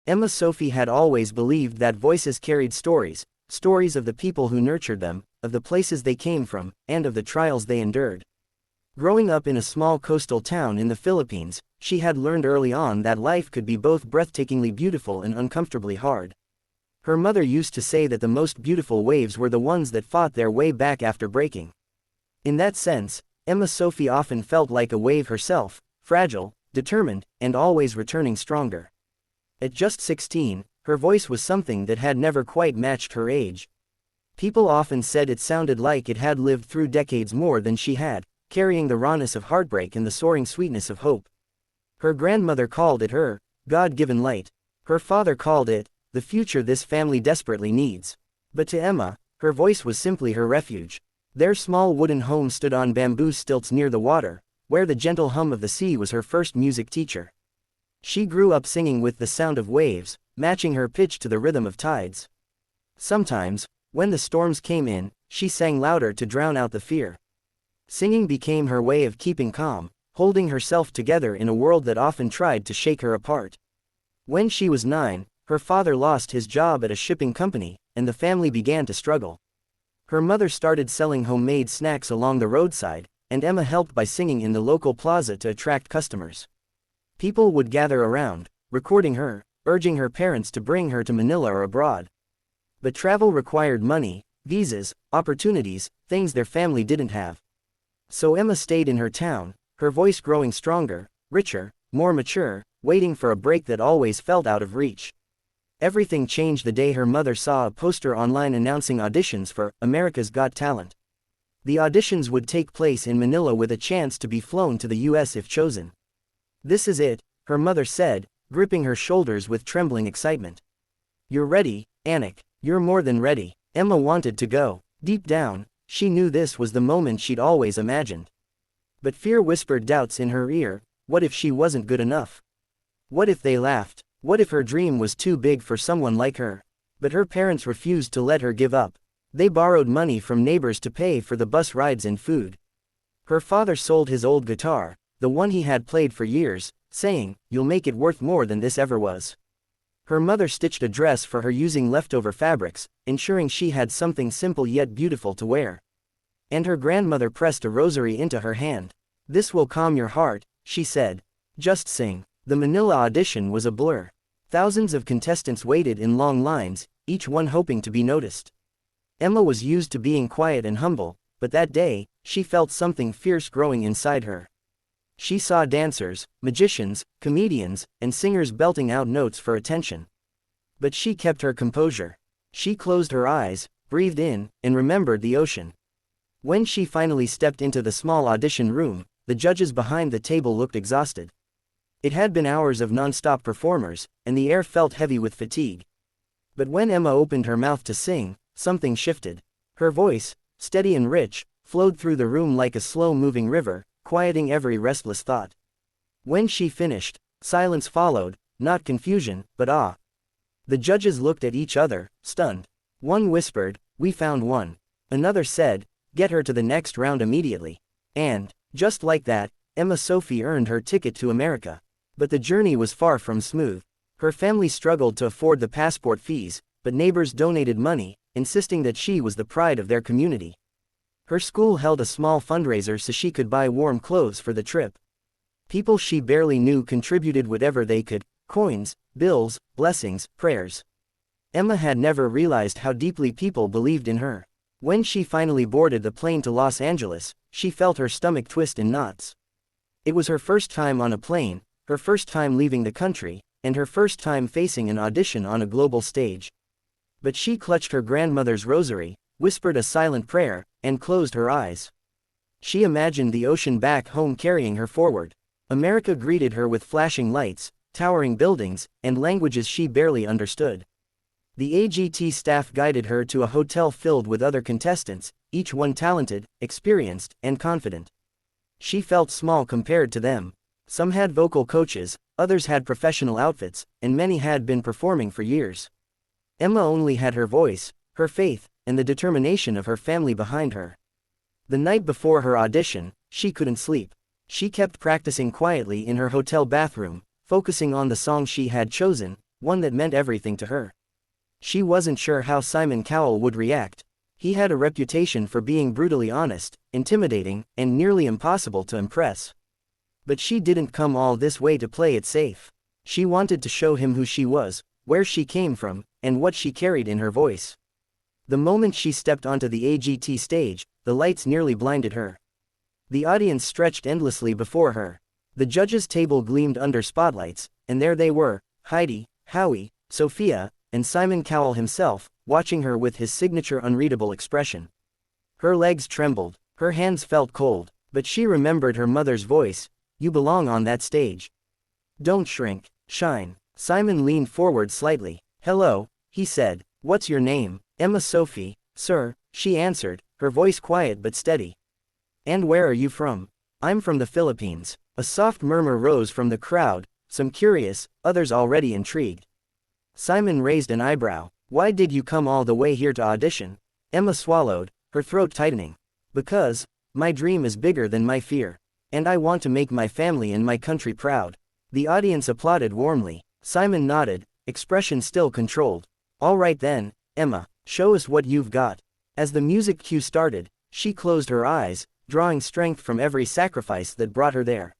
Emma-Sophie had always believed that voices carried stories, stories of the people who nurtured them, of the places they came from, and of the trials they endured. Growing up in a small coastal town in the Philippines, she had learned early on that life could be both breathtakingly beautiful and uncomfortably hard. Her mother used to say that the most beautiful waves were the ones that fought their way back after breaking. In that sense, Emma-Sophie often felt like a wave herself, fragile, determined, and always returning stronger. At just 16, her voice was something that had never quite matched her age. People often said it sounded like it had lived through decades more than she had, carrying the rawness of heartbreak and the soaring sweetness of hope. Her grandmother called it her God-given light. Her father called it the future this family desperately needs. But to Emma, her voice was simply her refuge. Their small wooden home stood on bamboo stilts near the water, where the gentle hum of the sea was her first music teacher. She grew up singing with the sound of waves, matching her pitch to the rhythm of tides. Sometimes, when the storms came in, she sang louder to drown out the fear. Singing became her way of keeping calm, holding herself together in a world that often tried to shake her apart. When she was 9, her father lost his job at a shipping company, and the family began to struggle. Her mother started selling homemade snacks along the roadside, and Emma helped by singing in the local plaza to attract customers. People would gather around, recording her, urging her parents to bring her to Manila or abroad. But travel required money, visas, opportunities, things their family didn't have. So Emma stayed in her town, her voice growing stronger, richer, more mature, waiting for a break that always felt out of reach. Everything changed the day her mother saw a poster online announcing auditions for America's Got Talent. The auditions would take place in Manila with a chance to be flown to the US if chosen. "This is it," her mother said, gripping her shoulders with trembling excitement. "You're ready, Anik. You're more than ready." Emma wanted to go. Deep down, she knew this was the moment she'd always imagined. But fear whispered doubts in her ear. What if she wasn't good enough? What if they laughed? What if her dream was too big for someone like her? But her parents refused to let her give up. They borrowed money from neighbors to pay for the bus rides and food. Her father sold his old guitar, the one he had played for years, saying, "You'll make it worth more than this ever was." Her mother stitched a dress for her using leftover fabrics, ensuring she had something simple yet beautiful to wear. And her grandmother pressed a rosary into her hand. "This will calm your heart," she said. "Just sing." The Manila audition was a blur. Thousands of contestants waited in long lines, each one hoping to be noticed. Emma was used to being quiet and humble, but that day, she felt something fierce growing inside her. She saw dancers, magicians, comedians, and singers belting out notes for attention. But she kept her composure. She closed her eyes, breathed in, and remembered the ocean. When she finally stepped into the small audition room, the judges behind the table looked exhausted. It had been hours of non-stop performers, and the air felt heavy with fatigue. But when Emma opened her mouth to sing, something shifted. Her voice, steady and rich, flowed through the room like a slow-moving river, quieting every restless thought. When she finished, silence followed, not confusion, but awe. The judges looked at each other, stunned. One whispered, "We found one." Another said, "Get her to the next round immediately." And, just like that, Emma-Sophie earned her ticket to America. But the journey was far from smooth. Her family struggled to afford the passport fees, but neighbors donated money, insisting that she was the pride of their community. Her school held a small fundraiser so she could buy warm clothes for the trip. People she barely knew contributed whatever they could: coins, bills, blessings, prayers. Emma had never realized how deeply people believed in her. When she finally boarded the plane to Los Angeles, she felt her stomach twist in knots. It was her first time on a plane, her first time leaving the country, and her first time facing an audition on a global stage. But she clutched her grandmother's rosary, whispered a silent prayer, and closed her eyes. She imagined the ocean back home carrying her forward. America greeted her with flashing lights, towering buildings, and languages she barely understood. The AGT staff guided her to a hotel filled with other contestants, each one talented, experienced, and confident. She felt small compared to them. Some had vocal coaches, others had professional outfits, and many had been performing for years. Emma only had her voice, her faith, and the determination of her family behind her. The night before her audition, she couldn't sleep. She kept practicing quietly in her hotel bathroom, focusing on the song she had chosen, one that meant everything to her. She wasn't sure how Simon Cowell would react. He had a reputation for being brutally honest, intimidating, and nearly impossible to impress. But she didn't come all this way to play it safe. She wanted to show him who she was, where she came from, and what she carried in her voice. The moment she stepped onto the AGT stage, the lights nearly blinded her. The audience stretched endlessly before her. The judges' table gleamed under spotlights, and there they were, Heidi, Howie, Sophia, and Simon Cowell himself, watching her with his signature unreadable expression. Her legs trembled, her hands felt cold, but she remembered her mother's voice, "You belong on that stage. Don't shrink, shine." Simon leaned forward slightly. "Hello," he said. "What's your name?" "Emma-Sophie, sir," she answered, her voice quiet but steady. "And where are you from?" "I'm from the Philippines." A soft murmur rose from the crowd, some curious, others already intrigued. Simon raised an eyebrow. "Why did you come all the way here to audition?" Emma swallowed, her throat tightening. "Because my dream is bigger than my fear. And I want to make my family and my country proud." The audience applauded warmly. Simon nodded, expression still controlled. "All right then, Emma, show us what you've got." As the music cue started, she closed her eyes, drawing strength from every sacrifice that brought her there.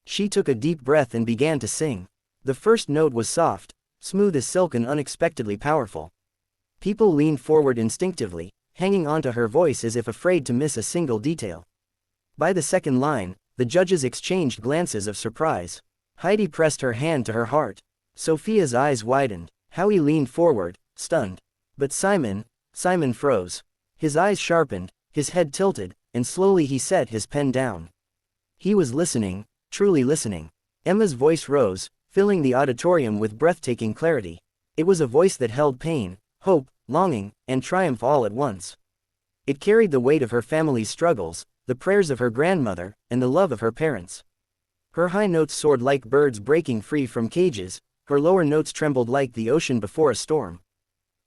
She took a deep breath and began to sing. The first note was soft, smooth as silk and unexpectedly powerful. People leaned forward instinctively, hanging onto her voice as if afraid to miss a single detail. By the second line, the judges exchanged glances of surprise. Heidi pressed her hand to her heart. Sophia's eyes widened. Howie leaned forward, stunned. But Simon froze. His eyes sharpened, his head tilted, and slowly he set his pen down. He was listening, truly listening. Emma's voice rose, filling the auditorium with breathtaking clarity. It was a voice that held pain, hope, longing, and triumph all at once. It carried the weight of her family's struggles, the prayers of her grandmother, and the love of her parents. Her high notes soared like birds breaking free from cages, her lower notes trembled like the ocean before a storm.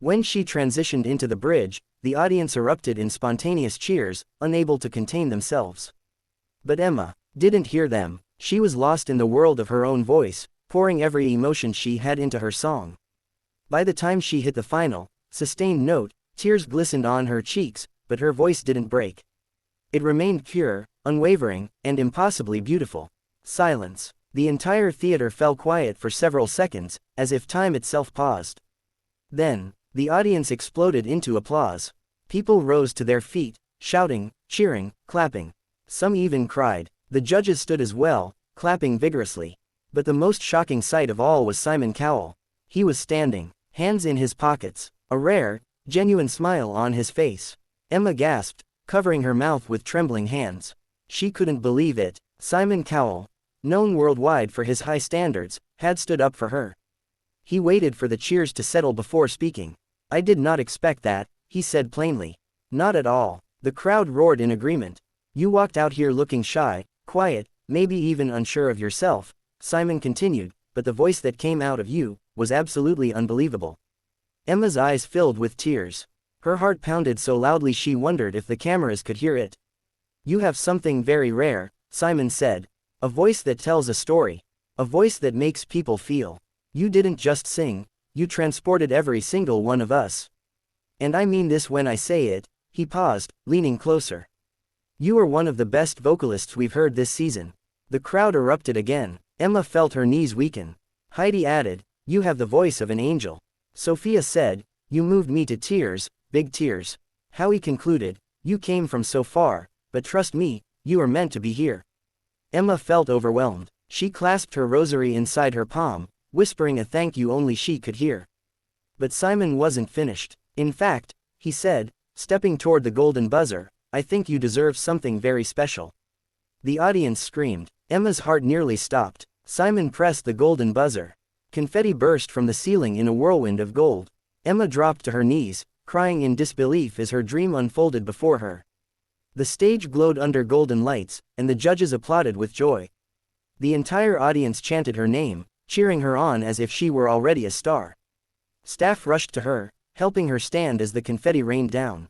When she transitioned into the bridge, the audience erupted in spontaneous cheers, unable to contain themselves. But Emma didn't hear them. She was lost in the world of her own voice, pouring every emotion she had into her song. By the time she hit the final, sustained note, tears glistened on her cheeks, but her voice didn't break. It remained pure, unwavering, and impossibly beautiful. Silence. The entire theater fell quiet for several seconds, as if time itself paused. Then, the audience exploded into applause. People rose to their feet, shouting, cheering, clapping. Some even cried. The judges stood as well, clapping vigorously. But the most shocking sight of all was Simon Cowell. He was standing, hands in his pockets, a rare, genuine smile on his face. Emma gasped, covering her mouth with trembling hands. She couldn't believe it. Simon Cowell, known worldwide for his high standards, had stood up for her. He waited for the cheers to settle before speaking. "I did not expect that," he said plainly. "Not at all." The crowd roared in agreement. "You walked out here looking shy, quiet, maybe even unsure of yourself," Simon continued, "but the voice that came out of you was absolutely unbelievable." Emma's eyes filled with tears. Her heart pounded so loudly she wondered if the cameras could hear it. "You have something very rare," Simon said. "A voice that tells a story. A voice that makes people feel. You didn't just sing, you transported every single one of us. And I mean this when I say it." He paused, leaning closer. "You are one of the best vocalists we've heard this season." The crowd erupted again. Emma felt her knees weaken. Heidi added, "You have the voice of an angel." Sophia said, "You moved me to tears, big tears." Howie concluded, "You came from so far, but trust me, you are meant to be here." Emma felt overwhelmed. She clasped her rosary inside her palm, whispering a thank you only she could hear. But Simon wasn't finished. "In fact," he said, stepping toward the golden buzzer, "I think you deserve something very special." The audience screamed. Emma's heart nearly stopped. Simon pressed the golden buzzer. Confetti burst from the ceiling in a whirlwind of gold. Emma dropped to her knees, crying in disbelief as her dream unfolded before her. The stage glowed under golden lights, and the judges applauded with joy. The entire audience chanted her name, cheering her on as if she were already a star. Staff rushed to her, helping her stand as the confetti rained down.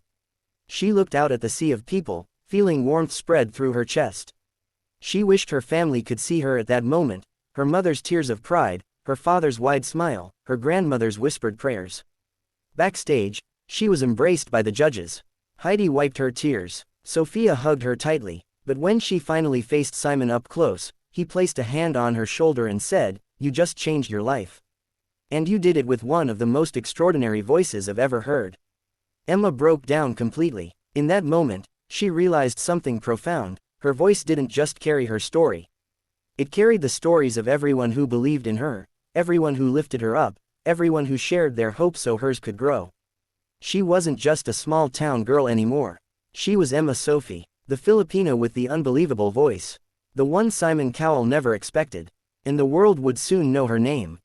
She looked out at the sea of people, feeling warmth spread through her chest. She wished her family could see her at that moment, her mother's tears of pride, her father's wide smile, her grandmother's whispered prayers. Backstage, she was embraced by the judges. Heidi wiped her tears. Sophia hugged her tightly, but when she finally faced Simon up close, he placed a hand on her shoulder and said, "You just changed your life. And you did it with one of the most extraordinary voices I've ever heard." Emma broke down completely. In that moment, she realized something profound. Her voice didn't just carry her story. It carried the stories of everyone who believed in her, everyone who lifted her up, everyone who shared their hope so hers could grow. She wasn't just a small-town girl anymore. She was Emma-Sophie, the Filipino with the unbelievable voice. The one Simon Cowell never expected. And the world would soon know her name.